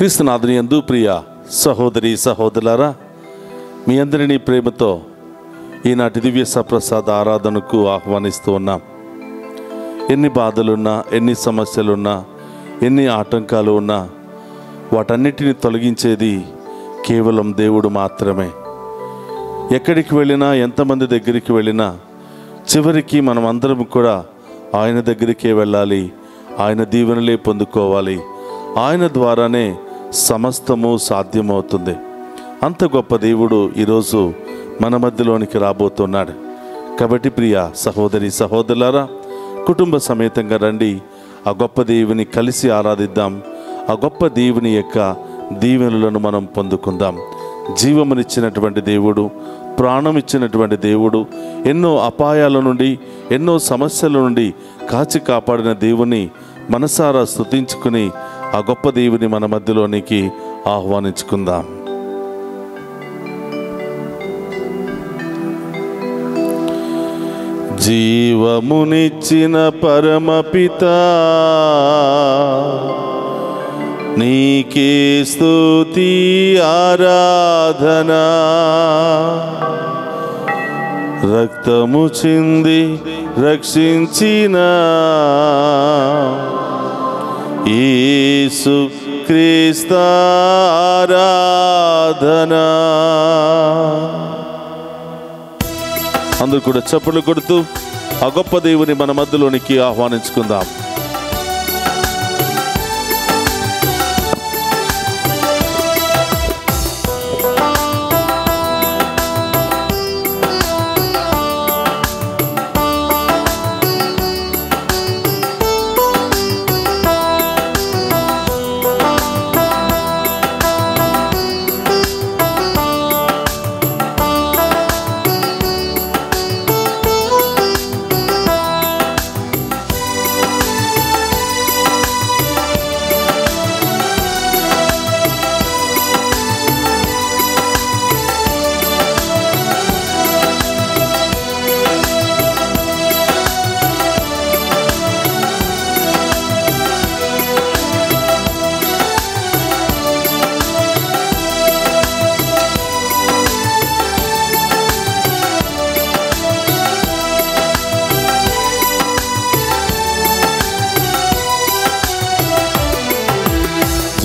క్రీస్తునాథుని యందు ప్రియ సహోదరి సహోదరులారా, మీ అందరినీ ప్రేమతో ఈనాటి దివ్య సప్రసాద ఆరాధనకు ఆహ్వానిస్తూ ఉన్నాం. ఎన్ని బాధలున్నా, ఎన్ని సమస్యలున్నా, ఎన్ని ఆటంకాలు ఉన్నా వాటన్నిటిని తొలగించేది కేవలం దేవుడు మాత్రమే. ఎక్కడికి వెళ్ళినా, ఎంతమంది దగ్గరికి వెళ్ళినా చివరికి మనం అందరం కూడా ఆయన దగ్గరికే వెళ్ళాలి, ఆయన దీవెనలే పొందుకోవాలి. ఆయన ద్వారానే సమస్తము సాధ్యమవుతుంది. అంత గొప్ప దేవుడు ఈరోజు మన మధ్యలోనికి రాబోతున్నాడు. కాబట్టి ప్రియ సహోదరి సహోదరులారా, కుటుంబ సమేతంగా రండి, ఆ గొప్ప దేవుని కలిసి ఆరాధిద్దాం. ఆ గొప్ప దేవుని యొక్క దీవెనలను మనం పొందుకుందాం. జీవమునిచ్చినటువంటి దేవుడు, ప్రాణం ఇచ్చినటువంటి దేవుడు, ఎన్నో అపాయాల నుండి, ఎన్నో సమస్యల నుండి కాచి కాపాడిన దేవుని మనసారా స్తుతించుకుని ఆ గొప్ప దేవుని మన మధ్యలోనికి ఆహ్వానించుకుందాం. జీవమునిచ్చిన పరమపితా, నీకే స్తుతి ఆరాధనా. రక్తము చింది రక్షించిన యేసు క్రీస్తు ఆరాధనా. అందరూ కూడా చప్పట్లు కొడుతూ ఆ గొప్ప దేవుని మన మధ్యలోనికి ఆహ్వానించుకుందాం.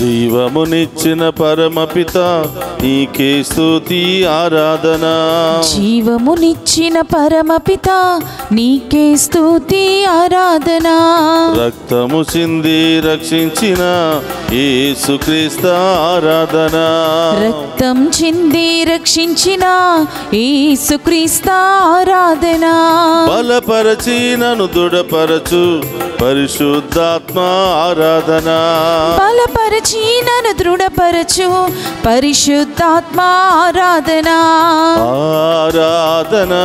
జీవమునిచ్చిన పరమపితా, నీకే స్తుతి ఆరాధనా. జీవమునిచ్చిన పరమపితా, నీకే స్తుతి ఆరాధనా. రక్తము చింది రక్షించిన యేసుక్రీస్తు ఆరాధనా. రక్తం చింది రక్షించిన యేసుక్రీస్తు ఆరాధనా. బలపరచి నన్ను దృఢపరచు పరిశుద్ధాత్మ ఆరాధనా. బలపరచి నన్ను దృఢపరచు పరిశుద్ధాత్మ ఆరాధనా. ఆరాధనా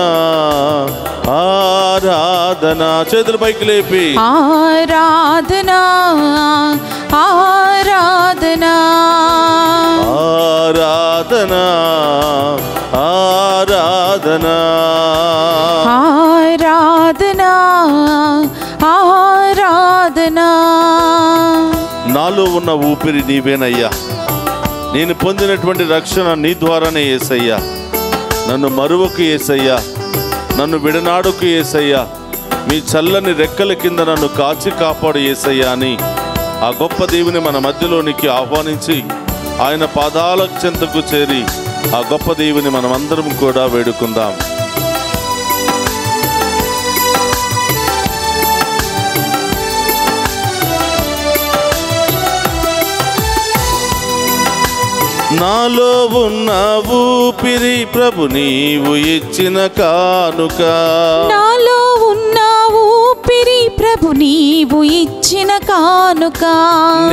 ఆరాధనా. చేతులు పైకి లేపి ఆరాధనా ఆరాధనా ఆరాధనా ఆరాధనా ఆరాధనా ఆరాధనా. నాలో ఉన్న ఊపిరి నీవేనయ్యా. నేను పొందినటువంటి రక్షణ నీ ద్వారానే యేసయ్యా. నన్ను మరువకు యేసయ్యా, నన్ను విడనాడుకు యేసయ్యా. మీ చల్లని రెక్కల కింద నన్ను కాచి కాపాడు యేసయ్యా అని ఆ గొప్ప దేవుని మన మధ్యలోనికి ఆహ్వానించి ఆయన పాదాల చెంతకు చేరి ఆ గొప్ప దేవుని మనమందరం కూడా వేడుకుందాం. నాలో ఉన్న ఊపిరి ప్రభు నీవు ఇచ్చిన కానుక. నాలో ఉన్న ఊపిరి ప్రభు నీవు ఇచ్చిన కానుక.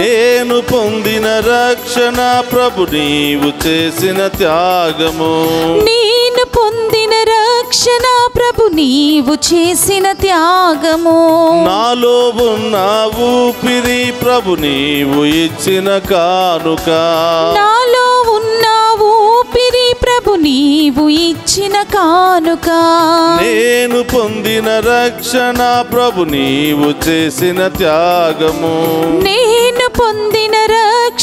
నేను పొందిన రక్షణ ప్రభు నీవు చేసిన త్యాగము. నేను పొందిన రక్షణ ప్రభు నీవు చేసిన త్యాగము. నాలో ఉన్న ఊపిరి ప్రభు నీవు ఇచ్చిన కానుక. నాలో ఉన్న ఊపిరి ప్రభు నీవు ఇచ్చిన కానుక. నేను పొందిన రక్షణ ప్రభు నీవు చేసిన త్యాగము. నేను పొందిన రక్షణ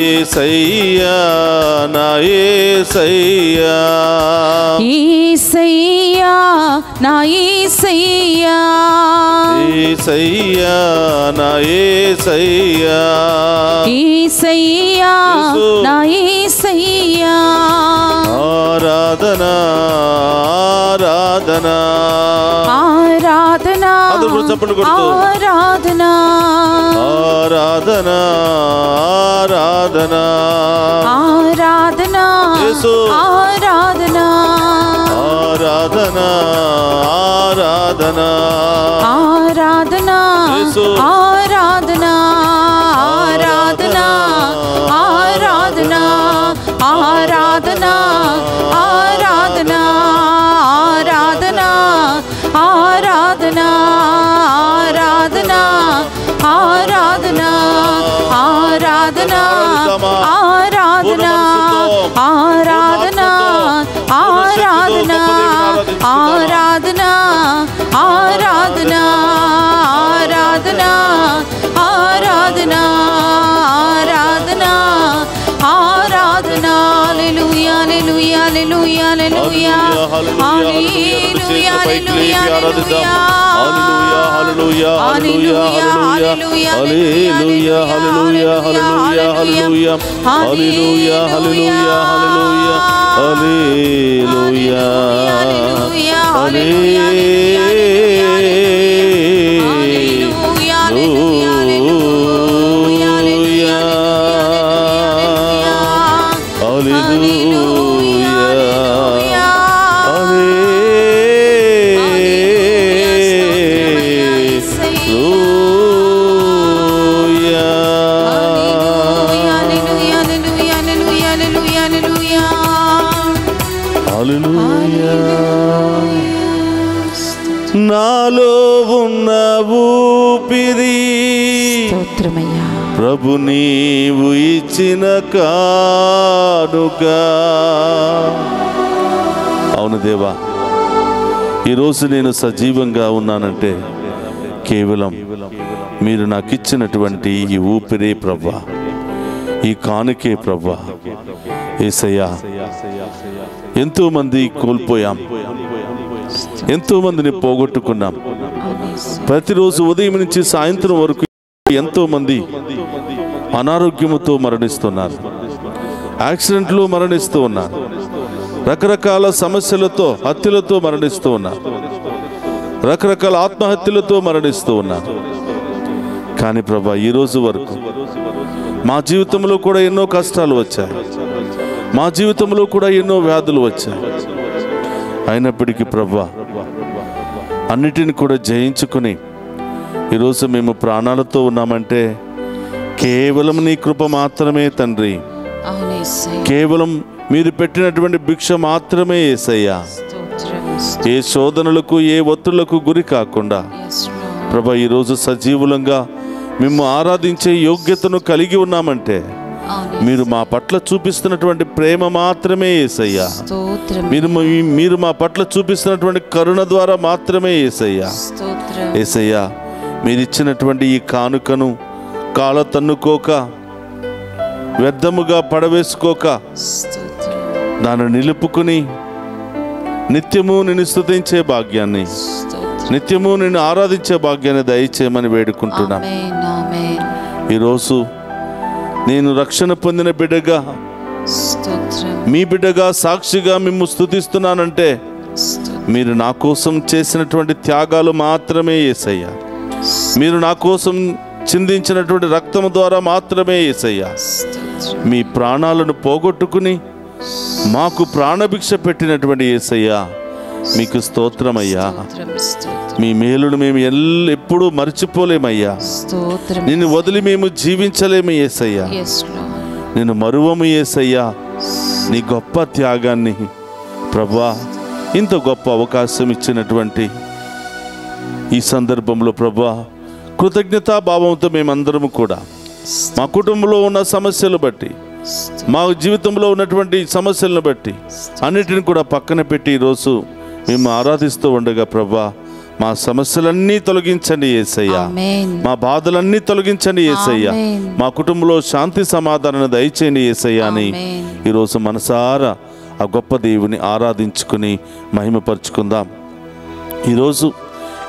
యేసయ్యా నా యేసయ్యా యేసయ్యా నా యేసయ్యా యేసయ్యా నా యేసయ్యా యేసయ్యా నా యేసయ్యా ఆరాధన ఆరాధన ఆరాధన అందరూ చప్పట్లు కొడుతూ ఆరాధన ఆరాధన ఆరాధన ఆరాధన యేసు ఆరాధన ఆరాధన ఆరాధన ఆరాధన యేసు ఆరాధన ఆరాధన ఆరాధన ఆరాధన ఆరాధన ఆరాధన ఆరాధన ఆరాధన ఆరాధన ఆరాధన ఆరాధన ఆరాధన ఆరాధన ఆరాధన ఆరాధన ఆరాధన ఆరాధన ఆరాధన ఆరాధన హల్లెలూయా హల్లెలూయా హల్లెలూయా హల్లెలూయా హల్లెలూయా హల్లెలూయా హల్లెలూయా హల్లెలూయా హల్లెలూయా హల్లెలూయా హల్లెలూయా హల్లెలూయా హల్లెలూయా హల్లెలూయా హల్లెలూయా హల్లెలూయా హల్లెలూయా నాలో ఉన్న ఊపిరి స్తోత్రమయ్యా ప్రభు నీవు ఇచ్చిన కానుక. అవును దేవా, ఈరోజు నేను సజీవంగా ఉన్నానంటే కేవలం మీరు నాకు ఇచ్చినటువంటి ఈ ఊపిరే ప్రభా, ఈ కానుకే ప్రభా. యేసయ్యా, ఎంతో మంది కోల్పోయాం, ఎంతో మందిని పోగొట్టుకున్నాం. ప్రతిరోజు ఉదయం నుంచి సాయంత్రం వరకు ఎంతో మంది అనారోగ్యముతో మరణిస్తున్నారు, యాక్సిడెంట్లు మరణిస్తూ ఉన్నారు, రకరకాల సమస్యలతో హత్యలతో మరణిస్తూ ఉన్నారు, రకరకాల ఆత్మహత్యలతో మరణిస్తూ ఉన్నారు. కానీ ప్రభా, ఈరోజు వరకు మా జీవితంలో కూడా ఎన్నో కష్టాలు వచ్చాయి, మా జీవితంలో కూడా ఎన్నో వ్యాధులు వచ్చాయి. అయినప్పటికీ ప్రభా, అన్నిటిని కూడా జయించుకుని ఈరోజు మేము ప్రాణాలతో ఉన్నామంటే కేవలం నీ కృప మాత్రమే తండ్రి, కేవలం మీరు పెట్టినటువంటి భిక్ష మాత్రమే యేసయ్యా. ఏ శోధనలకు ఏ ఒత్తిళ్లకు గురి కాకుండా ప్రభా, ఈరోజు సజీవులంగా మేము ఆరాధించే యోగ్యతను కలిగి ఉన్నామంటే మీరు మా పట్ల చూపిస్తున్నటువంటి ప్రేమ మాత్రమే యేసయ్యా. మీరు మా పట్ల చూపిస్తున్నటువంటి కరుణ ద్వారా మాత్రమే యేసయ్యా. యేసయ్యా, మీరు ఇచ్చినటువంటి ఈ కానుకను కాల తన్నుకోక, వ్యర్థముగా పడవేసుకోక, దాన్ని నిలుపుకుని నిత్యము నిన్ను స్తుతించే భాగ్యాన్ని, నిత్యము నిన్ను ఆరాధించే భాగ్యాన్ని దయచేయమని వేడుకుంటున్నా. ఈరోజు నేను రక్షణ పొందిన బిడ్డగా, మీ బిడ్డగా, సాక్షిగా మిమ్ము స్తుతిస్తున్నానంటే మీరు నా కోసం చేసినటువంటి త్యాగాలు మాత్రమే యేసయ్యా. మీరు నా కోసం చిందించినటువంటి రక్తము ద్వారా మాత్రమే యేసయ్యా. మీ ప్రాణాలను పోగొట్టుకుని మాకు ప్రాణభిక్ష పెట్టినటువంటి యేసయ్యా, మీకు స్తోత్రమయ్యా. మీ మేలును మేము ఎప్పుడూ మర్చిపోలేమయ్యా. నిన్ను వదిలి మేము జీవించలేము యేసయ్యా. నిన్ను మరువము యేసయ్యా. నీ గొప్ప త్యాగాన్ని ప్రభా, ఇంత గొప్ప అవకాశం ఇచ్చినటువంటి ఈ సందర్భంలో ప్రభా, కృతజ్ఞతాభావంతో మేమందరము కూడా మా కుటుంబంలో ఉన్న సమస్యలు బట్టి, మా జీవితంలో ఉన్నటువంటి సమస్యలను బట్టి అన్నిటిని కూడా పక్కన పెట్టి ఈరోజు మేము ఆరాధిస్తూ ఉండగా ప్రభా, మా సమస్యలన్నీ తొలగించండి యేసయ్యా. ఆమేన్. మా బాధలన్నీ తొలగించండి యేసయ్యా. ఆమేన్. మా కుటుంబంలో శాంతి సమాధానాన్ని దయచేయండి యేసయ్యా అని ఆమేన్. ఈరోజు మనసారా ఆ గొప్ప దేవుని ఆరాధించుకుని మహిమపరుచుకుందాం. ఈరోజు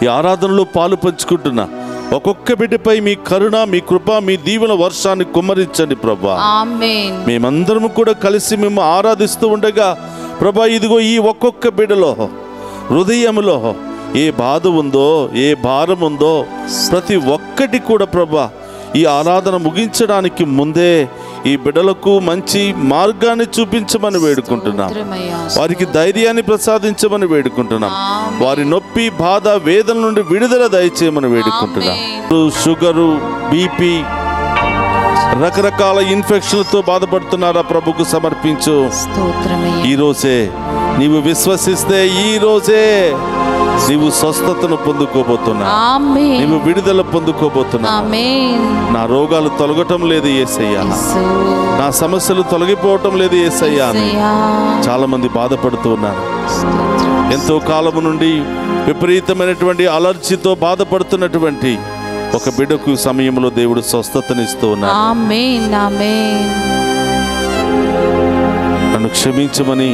ఈ ఆరాధనలో పాలు పంచుకుంటున్నా ఒక్కొక్క బిడ్డపై మీ కరుణ, మీ కృప, మీ దీవెన వర్షాన్ని కుమ్మరించండి ప్రభా. ఆమేన్. మేమందరం కూడా కలిసి మేము ఆరాధిస్తూ ఉండగా ప్రభా, ఇదిగో ఈ ఒక్కొక్క బిడ్డలో హృదయంలో ఏ బాధ ఉందో, ఏ భారం ఉందో ప్రతి ఒక్కటి కూడా ప్రభా, ఈ ఆరాధన ముగించడానికి ముందే ఈ బిడ్డలకు మంచి మార్గాన్ని చూపించమని వేడుకుంటున్నాం. స్తోత్రమయ్యా. వారికి ధైర్యాన్ని ప్రసాదించమని వేడుకుంటున్నాం. ఆమేన్. వారి నొప్పి, బాధ, వేదన నుండి విడుదల దయచేయమని వేడుకుంటున్నాం. షుగరు, బీపీ, రకరకాల ఇన్ఫెక్షన్లతో బాధపడుతున్నారా ప్రభుకు సమర్పించు. స్తోత్రమయ్యా. ఈరోజే నీవు విశ్వసిస్తే ఈరోజే నీవు స్వస్థతను పొందుకోబోతున్నా, ఆమేన్. నీవు విడుదల పొందుకోబోతున్నా. ఆమేన్. నా రోగాలు తొలగటం లేదు యేసయ్యా, యేసు. నా సమస్యలు తొలగిపోవటం లేదు యేసయ్యా అని యేసయ్యా. చాలా మంది బాధపడుతూ ఉన్నారు. స్తోత్రం. ఎంతో కాలము నుండి విపరీతమైనటువంటి అలర్జీతో బాధపడుతున్నటువంటి ఒక బిడ్డకు సమయంలో దేవుడు స్వస్థతనిస్తూ ఉన్నాడు. ఆమేన్. ఆమేన్. నన్ను క్షమించమని,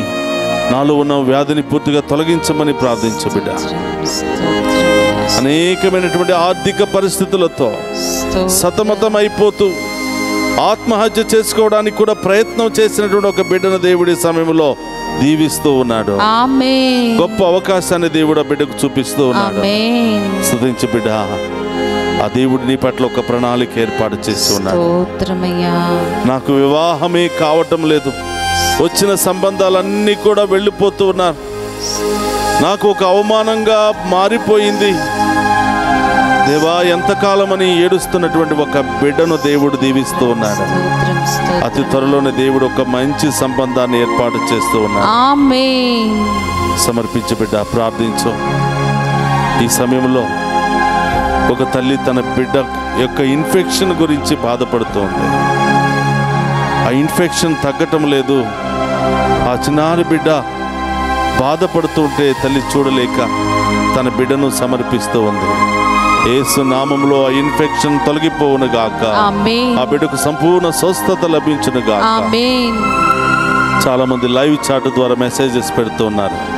నాలో ఉన్న వ్యాధిని పూర్తిగా తొలగించమని ప్రార్థించు బిడ్డ. స్తోత్రం. అనేకమైనటువంటి ఆర్థిక పరిస్థితులతో స్తోత్రం. సతమతం అయిపోతూ ఆత్మహత్య చేసుకోవడానికి కూడా ప్రయత్నం చేసినటువంటి ఒక బిడ్డను దేవుడి సమయంలో దీవిస్తూ ఉన్నాడు. ఆమేన్. గొప్ప అవకాశాన్ని దేవుడు ఆ బిడ్డకు చూపిస్తూ ఉన్నాడు. ఆమేన్. స్తుతించు బిడ్డ. ఆ దేవుడు నీ పట్ల ఒక ప్రణాళిక ఏర్పాటు చేసి ఉన్నాడు. స్తోత్రమయ్యా. నాకు వివాహమే కావటం లేదు, వచ్చిన సంబంధాలన్నీ కూడా వెళ్ళిపోతూ ఉన్నారు, నాకు ఒక అవమానంగా మారిపోయింది దేవా, ఎంతకాలమని ఏడుస్తున్నటువంటి ఒక బిడ్డను దేవుడు దీవిస్తూ ఉన్నాడు. స్తోత్రం. స్తోత్రం. అతి త్వరలోనే దేవుడు ఒక మంచి సంబంధాన్ని ఏర్పాటు చేస్తూ ఉన్నాడు. ఆమేన్. సమర్పించు బిడ్డ, ప్రార్థించు. ఈ సమయంలో ఒక తల్లి తన బిడ్డ యొక్క ఇన్ఫెక్షన్ గురించి బాధపడుతోంది. ఆ ఇన్ఫెక్షన్ తగ్గటం లేదు. ఆ చిన్నారి బిడ్డ బాధపడుతుంటే తల్లి చూడలేక తన బిడ్డను సమర్పిస్తూ ఉంది. యేసు నామములో ఆ ఇన్ఫెక్షన్ తొలగిపోవును గాక. ఆమేన్. ఆ బిడ్డకు సంపూర్ణ స్వస్థత లభించును గాక. ఆమేన్. చాలా మంది లైవ్ చాట్ ద్వారా మెసేజెస్ పెడుతూ ఉన్నారు.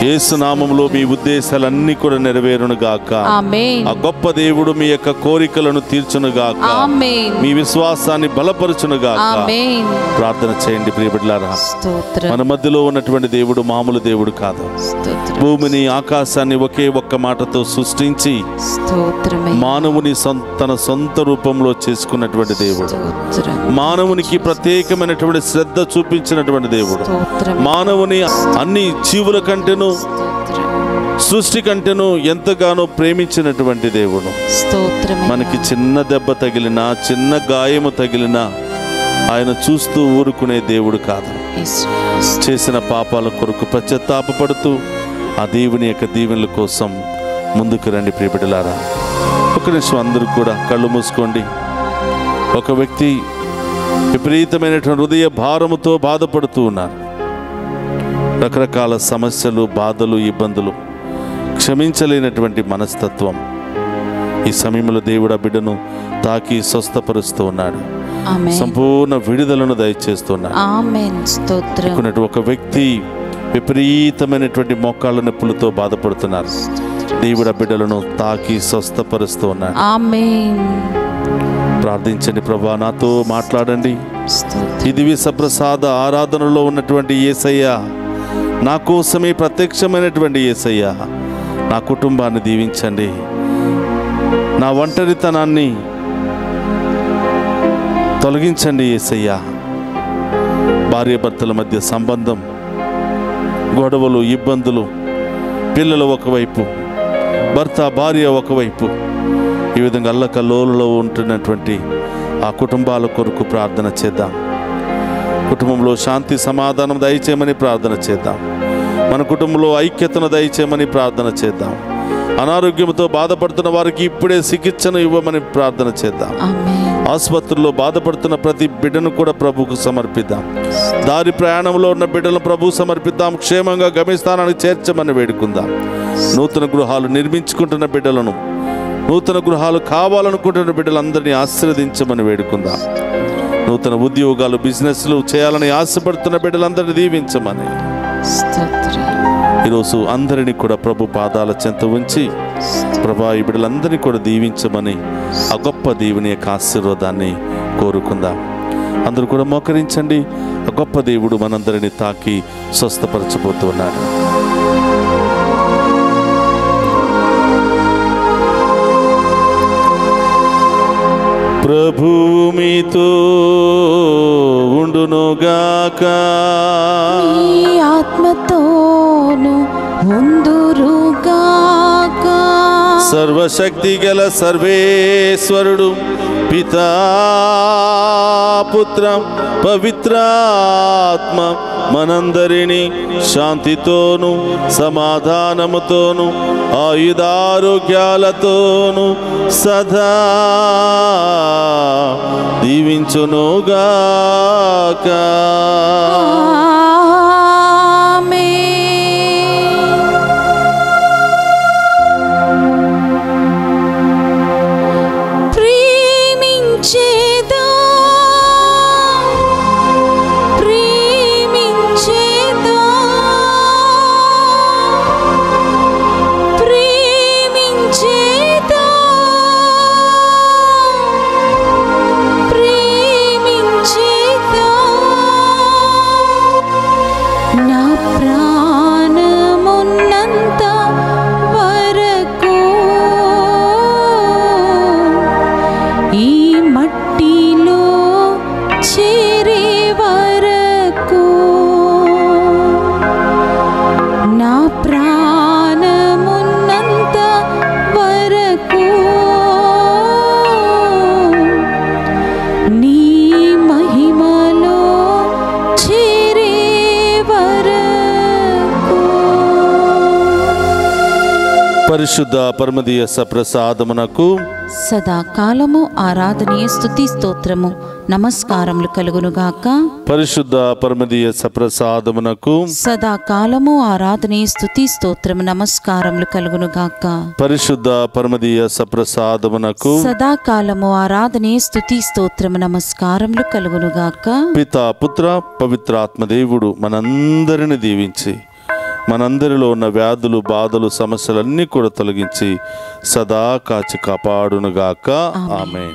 యేసు నామములో మీ ఉద్దేశాలన్నీ కూడా నెరవేరును గాక. ఆమేన్. ఆ గొప్ప దేవుడు మీ యొక్క కోరికలను తీర్చును గాక. ఆమేన్. మీ విశ్వాసాన్ని బలపరచును గాక. ఆమేన్. ప్రార్థన చేయండి ప్రియ బిడ్డలారా. స్తోత్రం. మన మధ్యలో ఉన్నటువంటి దేవుడు మామూలు దేవుడు కాదు. స్తోత్రం. భూమిని, ఆకాశాన్ని ఒకే ఒక్క మాటతో సృష్టించి స్తోత్రమయ్యా. మానవుని తన సొంత రూపంలో చేసుకున్నటువంటి దేవుడు. స్తోత్రం. మానవునికి ప్రత్యేకమైనటువంటి శ్రద్ధ చూపించినటువంటి దేవుడు. స్తోత్రం. మానవుని అన్ని జీవుల కంటేను, స్తోత్రం. సృష్టి కంటేను ఎంతగానో ప్రేమించినటువంటి దేవుడు. స్తోత్రమయ్యా. మనకి చిన్న దెబ్బ తగిలినా, చిన్న గాయము తగిలినా ఆయన చూస్తూ ఊరుకునే దేవుడు కాదు. యేసయ్యా. చేసిన పాపాల కొరకు పశ్చాత్తాపపడుతూ ఆ దేవుని యొక్క దీవెనల కోసం ముందుకు రండి ప్రియ బిడ్డలారా. ఒక నిమిషం అందరూ కూడా కళ్ళు మూసుకోండి. ఒక వ్యక్తి విపరీతమైనటువంటి హృదయ భారముతో బాధపడుతూ ఉన్నారు. రకరకాల సమస్యలు, బాధలు, ఇబ్బందులు, క్షమించలేనటువంటి మనస్తత్వం. ఈ సమయంలో దేవుడు ఆ బిడ్డను తాకి స్వస్థపరుస్తూ ఉన్నాడు. ఆమేన్. సంపూర్ణ విడుదలను దయచేస్తున్నాడు. ఆమేన్. స్తోత్రం. అనుకున్నట్టు ఒక వ్యక్తి విపరీతమైనటువంటి మోకాళ్ళ నొప్పులతో బాధపడుతున్నారు. దేవుడు ఆ బిడ్డలను తాకి స్వస్థపరుస్తూ ఉన్నాడు. ఆమేన్. ప్రార్థించండి. ప్రభా, నాతో మాట్లాడండి. స్తోత్రం. ఈ దివ్య సప్రసాద ఆరాధనలో ఉన్నటువంటి యేసయ్య, నా కోసమే ప్రత్యక్షమైనటువంటి యేసయ్య, నా కుటుంబాన్ని దీవించండి. నా ఒంటరితనాన్ని తొలగించండి యేసయ్య. భార్యాభర్తల మధ్య సంబంధం, గొడవలు, ఇబ్బందులు, పిల్లలు ఒకవైపు, భర్త భార్య ఒకవైపు, ఈ విధంగా అల్లకల్లోలలో ఉంటున్నటువంటి ఆ కుటుంబాల కొరకు ప్రార్థన చేద్దాం. కుటుంబంలో శాంతి సమాధానం దయచేయమని ప్రార్థన చేద్దాం. మన కుటుంబంలో ఐక్యతను దయచేయమని ప్రార్థన చేద్దాం. అనారోగ్యంతో బాధపడుతున్న వారికి ఇప్పుడే చికిత్సను ఇవ్వమని ప్రార్థన చేద్దాం. ఆమేన్. ఆసుపత్రుల్లో బాధపడుతున్న ప్రతి బిడ్డను కూడా ప్రభువుకు సమర్పిద్దాం. దారి ప్రయాణంలో ఉన్న బిడ్డలను ప్రభువు సమర్పిద్దాం. క్షేమంగా గమ్యస్థానానికి చేర్చమని వేడుకుందాం. నూతన గృహాలు నిర్మించుకుంటున్న బిడ్డలను, నూతన గృహాలు కావాలనుకుంటున్న బిడ్డలందరినీ ఆశీర్వదించమని వేడుకుందాం. నూతన ఉద్యోగాలు, బిజినెస్లు చేయాలని ఆశపడుతున్న బిడ్డలందరినీ దీవించమని. స్తోత్రం. ఈరోజు అందరినీ కూడా ప్రభు పాదాల చెంత ఉంచి ప్రభా ఈ బిడ్డలందరినీ కూడా దీవించమని ఆ గొప్ప దేవుని యొక్క ఆశీర్వాదాన్ని కోరుకుందాం. అందరూ కూడా మోకరించండి. ఆ గొప్ప దేవుడు మనందరినీ తాకి స్వస్థపరచబోతున్నాడు. ప్రభువు మీతో ఉండునుగాక. నీ ఆత్మతోను ఉందురుగాక. సర్వశక్తి గల సర్వేశ్వరుడు పితా, పుత్ర, పవిత్రాత్మ మనందరినీ శాంతితోను సమాధానముతోను ఆయుధారోగ్యాలతోను సదా దీవించునుగాక. పరిశుద్ధ పరమదీయ సప్రసాదమునకు సదాకాలము ఆరాధనీయ స్తుతి స్తోత్రము నమస్కారములు కలుగునుగాక. పరిశుద్ధ పరమదీయ సప్రసాదమునకు సదాకాలము ఆరాధనీయ స్తుతి స్తోత్రము నమస్కారములు కలుగునుగాక. పరిశుద్ధ పరమదీయ సప్రసాదమునకు సదాకాలము ఆరాధనీయ స్తుతి స్తోత్రము నమస్కారములు కలుగునుగాక. పితా, పుత్ర, పవిత్రాత్మ దేవుడు మనందరిని దీవించి మనందరిలో ఉన్న వ్యాధులు, బాధలు, సమస్యలన్నీ కూడా తొలగించి సదా కాచి కాపాడునుగాక. ఆమేన్.